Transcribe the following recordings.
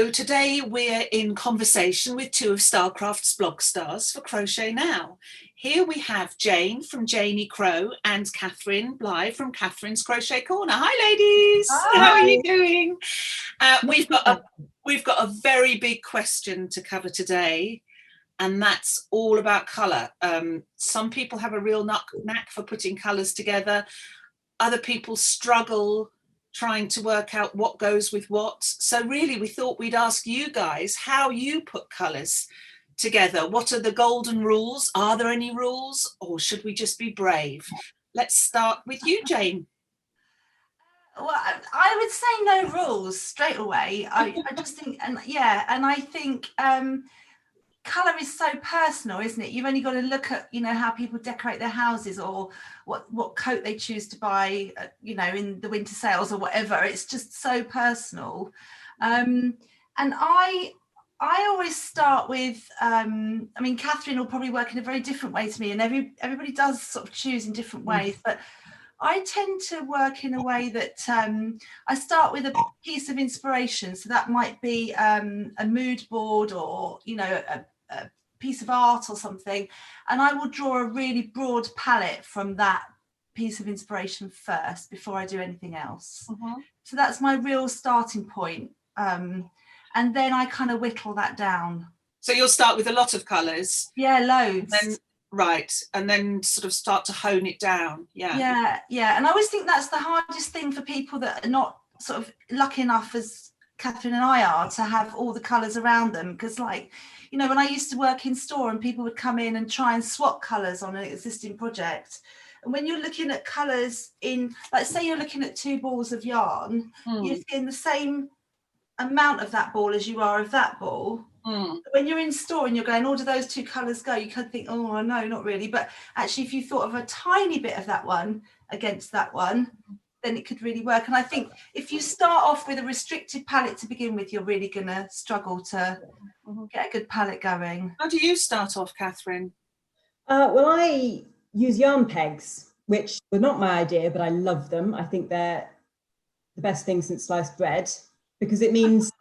So today we're in conversation with two of Stylecraft's Blogstars for Crochet Now. Here we have Jane from Janie Crow and Catherine Bligh from Catherine's Crochet Corner. Hi ladies, Hi. How are you doing? We've got a very big question to cover today, and that's all about colour. Some people have a real knack for putting colours together. Other people struggle trying to work out what goes with what. So really we thought we'd ask you guys how you put colours together. What are the golden rules? Are there any rules, or should we just be brave? Let's start with you, Jane. Well, I would say no rules straight away. I just think, and I think colour is so personal, isn't it? You've only got to look at, how people decorate their houses, or what coat they choose to buy, in the winter sales or whatever. It's just so personal. And I always start with, Catherine will probably work in a very different way to me, and everybody does sort of choose in different ways, but I tend to work in a way that I start with a piece of inspiration. So that might be a mood board, or, a piece of art or something. And I will draw a really broad palette from that piece of inspiration first before I do anything else. Mm-hmm. So that's my real starting point. And then I kind of whittle that down. So you'll start with a lot of colours? Yeah, loads. And then sort of start to hone it down. Yeah. And I always think that's the hardest thing for people that are not sort of lucky enough as Catherine and I are to have all the colours around them. Because when I used to work in store and people would come in and try and swap colours on an existing project. And when you're looking at colours in, like, say you're looking at two balls of yarn, you're getting the same amount of that ball as you are of that ball. When you're in store and you're going, do those two colours go? You could think, oh no, not really. But actually, if you thought of a tiny bit of that one against that one, then it could really work. And I think if you start off with a restricted palette to begin with, you're really going to struggle to get a good palette going. How do you start off, Catherine? Well, I use yarn pegs, which were not my idea, but I love them. I think they're the best thing since sliced bread, because it means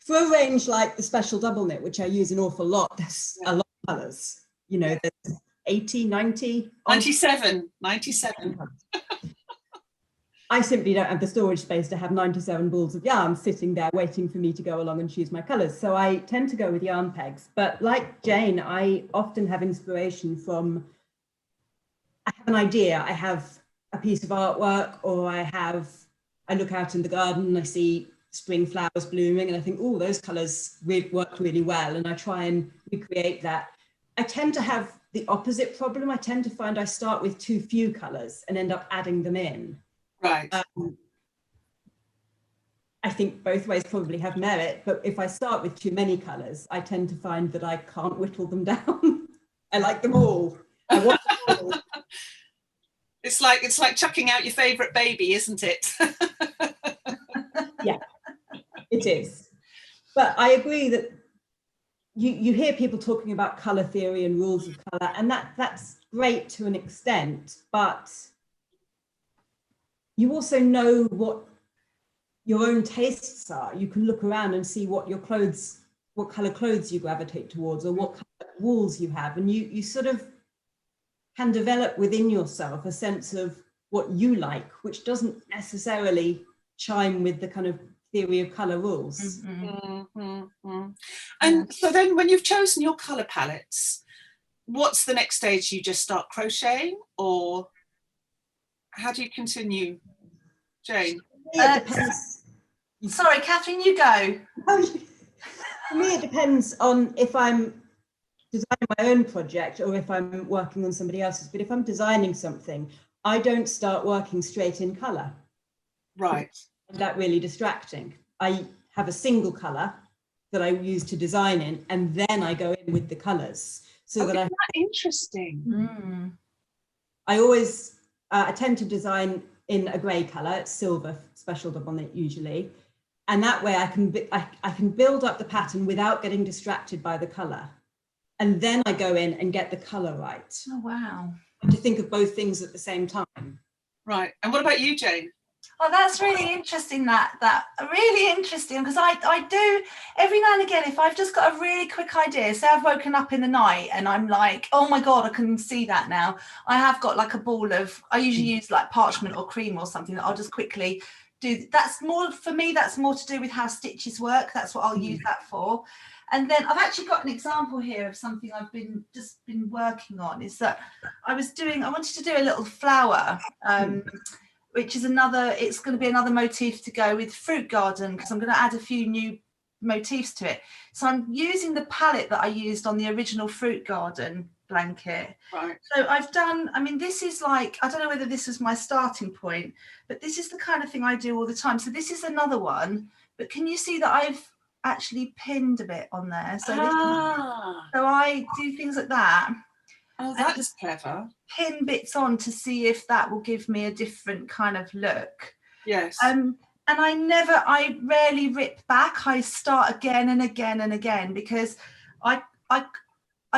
for a range like the special double knit, which I use an awful lot, there's a lot of colours. There's 80, 90. 97. I simply don't have the storage space to have 97 balls of yarn sitting there waiting for me to go along and choose my colours. So I tend to go with yarn pegs. But like Jane, I often have inspiration from, I have an idea, I have a piece of artwork, or I look out in the garden and I see spring flowers blooming and I think, those colours work really well, and I try and recreate that. I tend to have the opposite problem. I tend to find I start with too few colours and end up adding them in. Right. I think both ways probably have merit, but if I start with too many colours, I tend to find that I can't whittle them down. I like them all. I want them all. It's like chucking out your favourite baby, isn't it? Yeah, it is. But I agree that you hear people talking about colour theory and rules of colour, and that's great to an extent, but you also know what your own tastes are. You can look around and see what colour clothes you gravitate towards, or what colour walls you have, and you sort of can develop within yourself a sense of what you like, which doesn't necessarily chime with the kind of theory of colour rules. And so then when you've chosen your colour palettes, what's the next stage? You just start crocheting, or how do you continue, Jane? It depends. Sorry, Catherine, you go. For me, it depends on if I'm designing my own project or if I'm working on somebody else's. But if I'm designing something, I don't start working straight in colour. Right. That really distracting. I have a single colour that I use to design in, and then I go in with the colours. So that interesting. I always I tend to design in a grey colour. It's silver, special double knit usually, and that way I can build up the pattern without getting distracted by the colour, and then I go in and get the colour right. Oh wow! I have to think of both things at the same time. Right. And what about you, Jane? Oh, that's really interesting. That really interesting, because I do every now and again, if I've just got a really quick idea, say I've woken up in the night and I'm like, oh my God, I can see that now. I have got like a ball of, I usually use like parchment or cream or something that I'll just quickly do. That's more, for me, that's more to do with how stitches work. That's what I'll use that for. And then I've actually got an example here of something I've just been working on, is that I wanted to do a little flower, which is it's going to be another motif to go with fruit garden, because I'm going to add a few new motifs to it. So I'm using the palette that I used on the original fruit garden blanket. Right. So I've done, I mean, this is like, I don't know whether this was my starting point, but this is the kind of thing I do all the time. So this is another one, but can you see that I've actually pinned a bit on there? So, so I do things like that. Oh, that is clever. Pin bits on to see if that will give me a different kind of look. Yes. And I rarely rip back. I start again and again and again, because I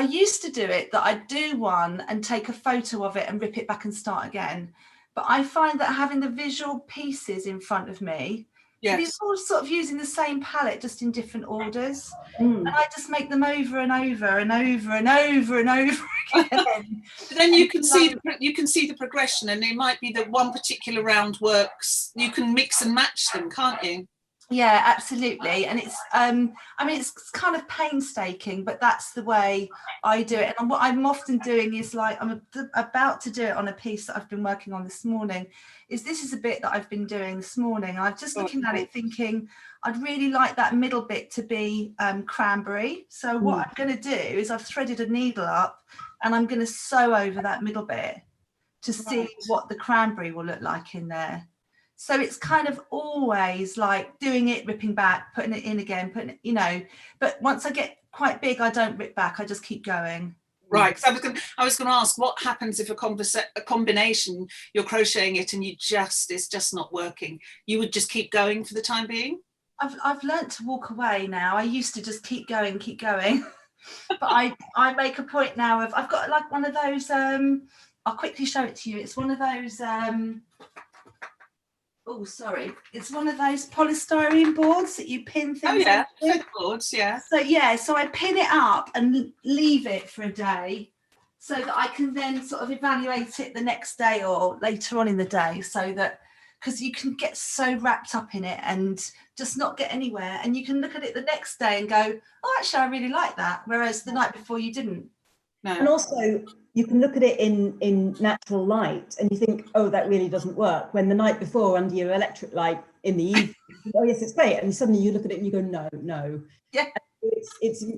used to do it that I'd do one and take a photo of it and rip it back and start again. But I find that having the visual pieces in front of me, so these are all sort of using the same palette, just in different orders. And I just make them over and over and over and over and over again. Then you can see the progression, and it might be that one particular round works. You can mix and match them, can't you? Yeah, absolutely. And it's I mean, it's kind of painstaking, but that's the way I do it. And what I'm often doing is, like, I'm about to do it on a piece that I've been working on this morning. This is a bit that I've been doing this morning, and I'm just looking at it thinking I'd really like that middle bit to be cranberry. So what I'm going to do is I've threaded a needle up and I'm going to sew over that middle bit to see what the cranberry will look like in there. So it's kind of always like doing it, ripping back, putting it in again, but once I get quite big, I don't rip back, I just keep going. Right, because I was going to ask, what happens if a combination, you're crocheting it and it's just not working? You would just keep going for the time being? I've learnt to walk away now. I used to just keep going. But I make a point now of, I've got like one of those, I'll quickly show it to you. It's one of those, it's one of those polystyrene boards that you pin things. Oh yeah, flip boards, yeah. So I pin it up and leave it for a day, so that I can then sort of evaluate it the next day or later on in the day, so that, because you can get so wrapped up in it and just not get anywhere, and you can look at it the next day and go, oh, actually I really like that, whereas the night before you didn't. No. And also you can look at it in natural light and you think, oh, that really doesn't work, when the night before under your electric light in the evening, oh yes, it's great, and suddenly you look at it and you go, no. Yeah.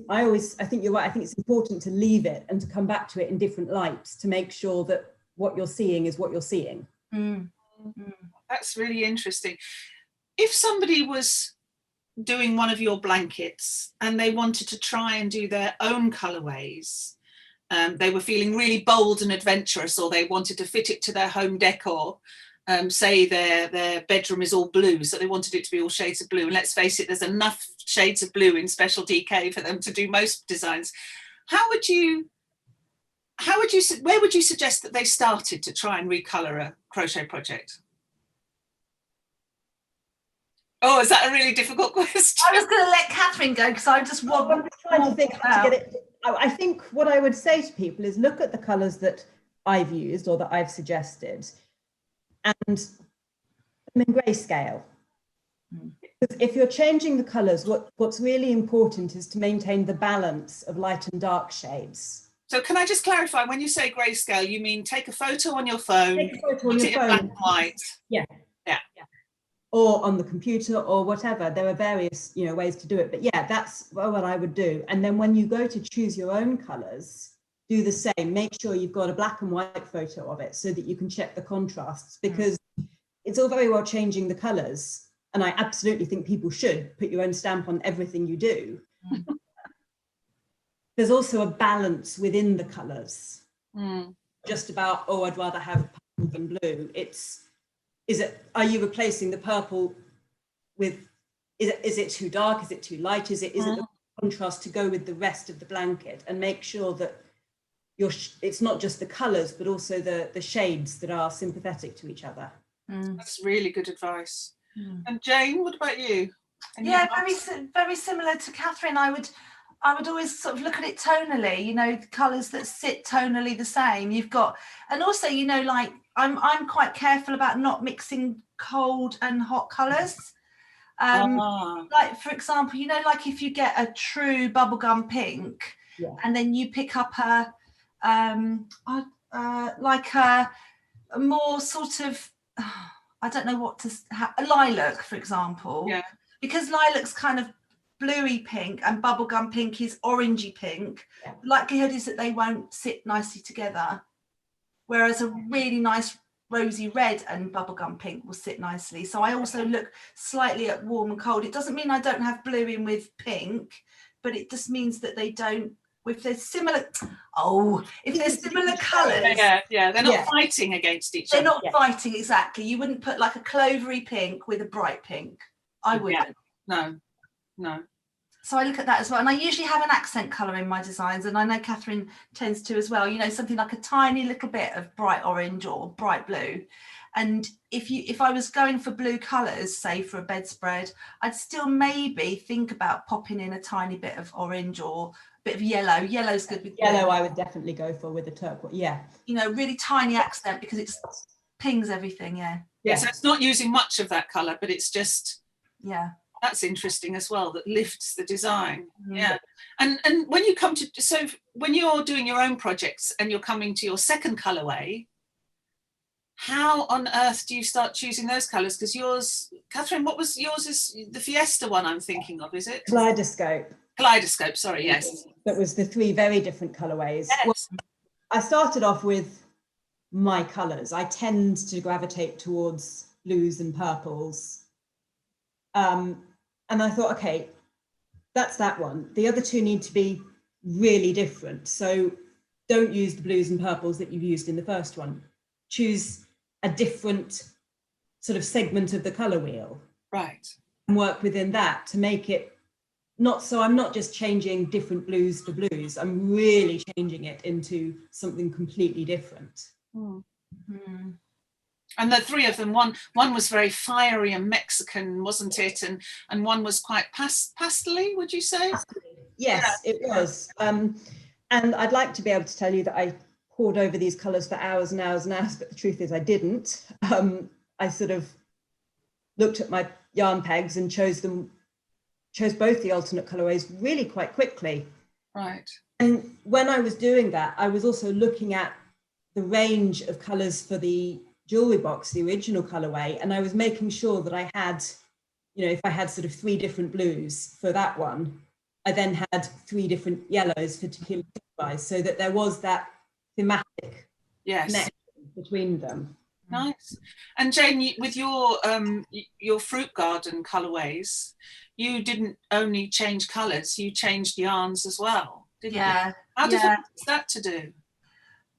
I think you're right. I think it's important to leave it and to come back to it in different lights to make sure that what you're seeing is what you're seeing. That's really interesting. If somebody was doing one of your blankets and they wanted to try and do their own colorways, they were feeling really bold and adventurous, or they wanted to fit it to their home decor, say their bedroom is all blue, so they wanted it to be all shades of blue, and let's face it, there's enough shades of blue in Special DK for them to do most designs. Where would you suggest that they started to try and recolor a crochet project? Oh, is that a really difficult question? I was going to let Catherine go, because I just want I'm trying to think how to get it. I think what I would say to people is look at the colours that I've used or that I've suggested and put them in grayscale. Because if you're changing the colours, what's really important is to maintain the balance of light and dark shades. So can I just clarify, when you say grayscale, you mean take a photo on your phone, take a photo on your phone, black and white? Yeah. Or on the computer or whatever. There are various ways to do it, but yeah, that's what I would do. And then when you go to choose your own colours, do the same. Make sure you've got a black and white photo of it so that you can check the contrasts, because it's all very well changing the colours, and I absolutely think people should put your own stamp on everything you do. There's also a balance within the colours. Just about, oh, I'd rather have purple than blue. Are you replacing the purple with, is it too dark? Is it too light? Is it the contrast to go with the rest of the blanket? And make sure that it's not just the colours, but also the shades that are sympathetic to each other. That's really good advice. And Jane, what about you? Yeah, very similar to Catherine. I would always sort of look at it tonally, you know, the colours that sit tonally the same. You've got, and also, you know, like I'm quite careful about not mixing cold and hot colours. Like, for example, you know, like if you get a true bubblegum pink, and then you pick up a like a more sort of, I don't know what to, a lilac, for example, because lilac's kind of bluey pink and bubblegum pink is orangey pink. The likelihood is that they won't sit nicely together, whereas a really nice rosy red and bubblegum pink will sit nicely. So I also look slightly at warm and cold. It doesn't mean I don't have blue in with pink, but it just means that they don't, if they're similar, if they're similar colours. They're not fighting against each other. They're not fighting, exactly. You wouldn't put like a clovery pink with a bright pink. I wouldn't. No. So I look at that as well. And I usually have an accent colour in my designs. And I know Catherine tends to as well, you know, something like a tiny little bit of bright orange or bright blue. And if I was going for blue colours, say for a bedspread, I'd still maybe think about popping in a tiny bit of orange or a bit of yellow. Yellow's good with yellow. blue. I would definitely go for with a turquoise. Yeah. You know, really tiny accent because it pings everything. Yeah. So it's not using much of that colour, but it's just. Yeah. That's interesting as well. That lifts the design. Yeah. And when you come to, so when you're doing your own projects and you're coming to your second colourway, how on earth do you start choosing those colours? Because yours, Catherine, what was yours? Is the Fiesta one I'm thinking of, is it? Kaleidoscope, sorry, yes. That was the 3 very different colourways. Yes. Well, I started off with my colours. I tend to gravitate towards blues and purples. And I thought, okay, that's that one. The other 2 need to be really different. So don't use the blues and purples that you've used in the first one. Choose a different sort of segment of the colour wheel. Right. And work within that to make it not, so I'm not just changing different blues to blues, I'm really changing it into something completely different. And the 3 of them, one was very fiery and Mexican, wasn't it? And one was quite pastel-y, would you say? Yes, it was. And I'd like to be able to tell you that I pored over these colours for hours and hours and hours, but the truth is I didn't. I sort of looked at my yarn pegs and chose both the alternate colourways really quite quickly. Right. And when I was doing that, I was also looking at the range of colours for the jewelry box, the original colorway, and I was making sure that I had, you know, if I had sort of 3 different blues for that one, I then had 3 different yellows for tequila sunrise, so that there was that thematic connection between them. Nice. And Jane, with your fruit garden colorways, you didn't only change colors, you changed yarns as well, didn't you? How difficult is that to do?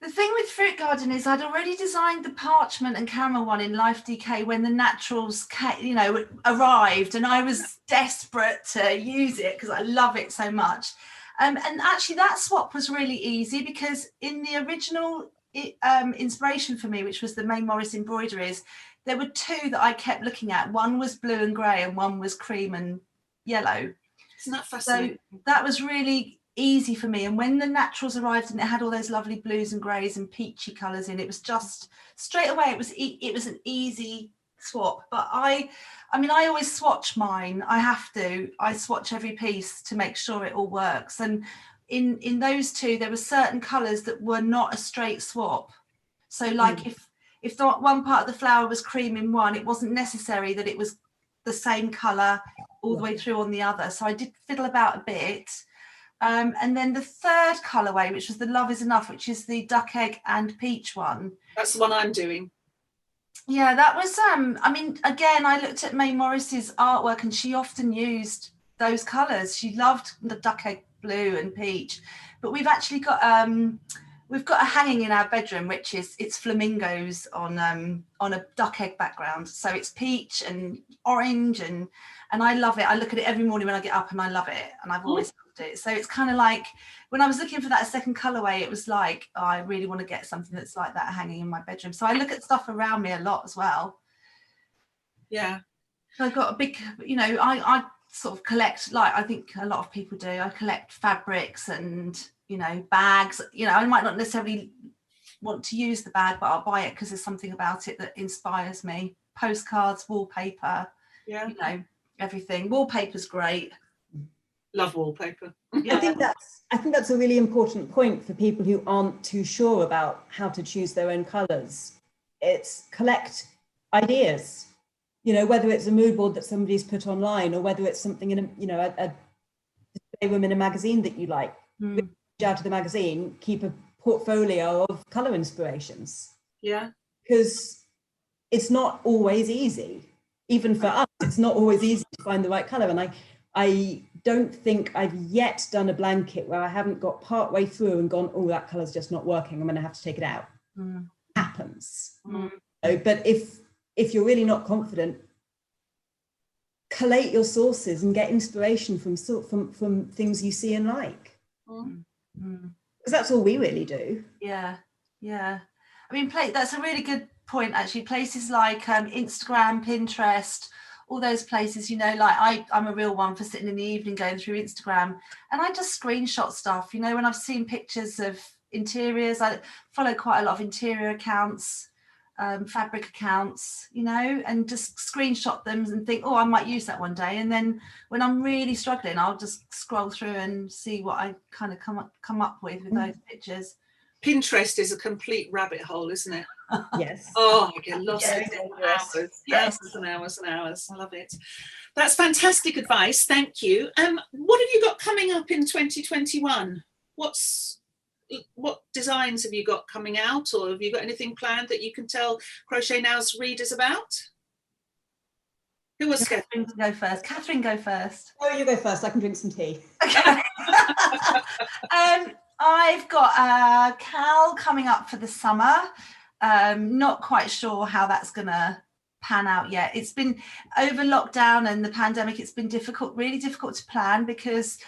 The thing with Fruit Garden is I'd already designed the parchment and camel one in Life DK when the naturals, you know, arrived, and I was desperate to use it because I love it so much. And actually that swap was really easy because in the original inspiration for me, which was the May Morris embroideries, there were 2 that I kept looking at. One was blue and grey and one was cream and yellow. Isn't that fascinating? So that was really easy for me. And when the naturals arrived and it had all those lovely blues and greys and peachy colours in, it was just straight away, it was an easy swap. But I mean, I always swatch mine. I swatch every piece to make sure it all works. And in those 2, there were certain colours that were not a straight swap. So like if the one part of the flower was cream in one, it wasn't necessary that it was the same colour all the way through on the other. So I did fiddle about a bit. And then the 3rd colourway, which was the Love Is Enough, which is the duck egg and peach one. That's the one I'm doing. Yeah, that was, I mean, again, I looked at May Morris's artwork and she often used those colours. She loved the duck egg blue and peach. But we've actually got a hanging in our bedroom, which is, it's flamingos on a duck egg background. So it's peach and orange and I love it. I look at it every morning when I get up and I love it. And I've always loved it. So it's kind of like, when I was looking for that second colourway, it was like, oh, I really want to get something that's like that hanging in my bedroom. So I look at stuff around me a lot as well. Yeah. I've got a big, you know, I sort of collect, like I think a lot of people do, I collect fabrics and, you know, bags. You know, I might not necessarily want to use the bag, but I'll buy it because there's something about it that inspires me. Postcards, wallpaper, Yeah. you know, everything. Wallpaper's great. Love wallpaper. I think that's a really important point for people who aren't too sure about how to choose their own colours. It's collect ideas, you know, whether it's a mood board that somebody's put online or whether it's something in a, you know, a display room in a magazine that you like. Reach out of the magazine, keep a portfolio of colour inspirations. Yeah. Because it's not always easy. Even for us, it's not always easy to find the right colour. And I don't think I've yet done a blanket where I haven't got part way through and gone, oh, that colour's just not working, I'm going to have to take it out. Happens. But if you're really not confident, collate your sources and get inspiration from things you see and like. Because that's all we really do. Yeah. I mean, that's a really good point, actually. Places like Instagram, Pinterest, all those places, you know, like I'm a real one for sitting in the evening going through Instagram, and I just screenshot stuff, you know, when I've seen pictures of interiors. I follow quite a lot of interior accounts, fabric accounts, you know, and just screenshot them and think, oh, I might use that one day. And then when I'm really struggling, I'll just scroll through and see what I kind of come up with those pictures. Pinterest is a complete rabbit hole, isn't it? Yes. Oh, I get lost in hours, Yes. hours and hours and hours. I love it. That's fantastic advice. Thank you. What have you got coming up in 2021? What designs have you got coming out, or have you got anything planned that you can tell Crochet Now's readers about? Who wants to go first? Catherine, go first. Oh, you go first. I can drink some tea. Okay. I've got Cal coming up for the summer. Not quite sure how that's going to pan out yet. It's been over lockdown and the pandemic. It's been really difficult to plan because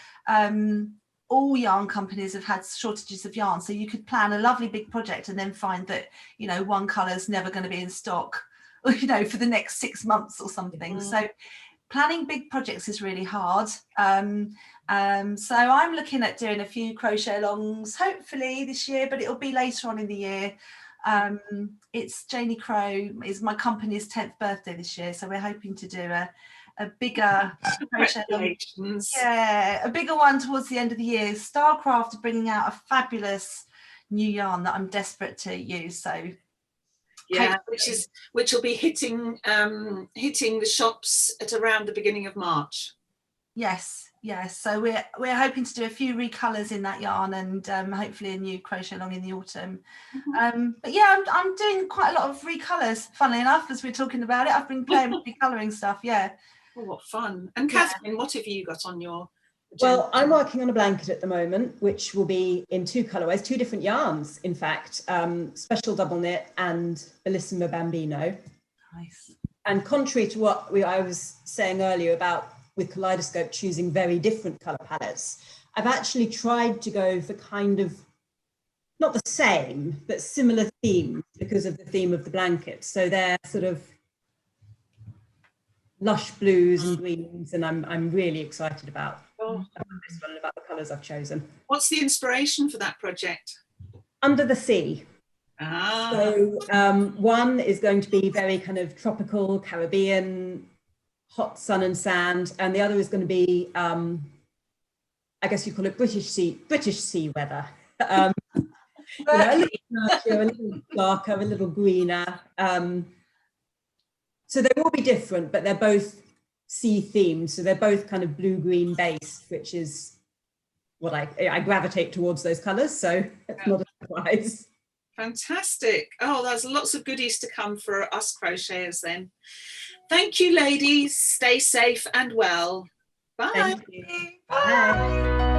all yarn companies have had shortages of yarn. So you could plan a lovely big project and then find that, you know, one colour is never going to be in stock, you know, for the next 6 months or something. So planning big projects is really hard. So I'm looking at doing a few crochet alongs, hopefully this year, but it'll be later on in the year. It's Janie Crow is my company's 10th birthday this year, so we're hoping to do a bigger crochet along. Yeah, a bigger one towards the end of the year. Stylecraft are bringing out a fabulous new yarn that I'm desperate to use. So yeah, which will be hitting the shops at around the beginning of March. Yes. So we're hoping to do a few recolours in that yarn and hopefully a new crochet along in the autumn. But yeah, I'm doing quite a lot of recolours. Funnily enough, as we're talking about it, I've been playing with recolouring stuff. Yeah. Oh, what fun! And Catherine, what have you got on your agenda? Well, I'm working on a blanket at the moment, which will be in 2 colourways, 2 different yarns, in fact, special double knit and Bellissima Bambino. Nice. And contrary to what I was saying earlier about with Kaleidoscope choosing very different colour palettes, I've actually tried to go for kind of not the same, but similar themes because of the theme of the blanket. So they're sort of lush blues and greens, and I'm really excited about this one and about the colours I've chosen. What's the inspiration for that project? Under the Sea. So one is going to be very kind of tropical, Caribbean, hot sun and sand, and the other is going to be, I guess you call it British sea weather. A little darker, a little darker, a little greener. So they will be different, but they're both sea themed. So they're both kind of blue-green based, which is what I gravitate towards those colours. So it's not a surprise. Fantastic. Oh, there's lots of goodies to come for us crocheters then. Thank you, ladies. Stay safe and well. Bye. Thank you. Bye.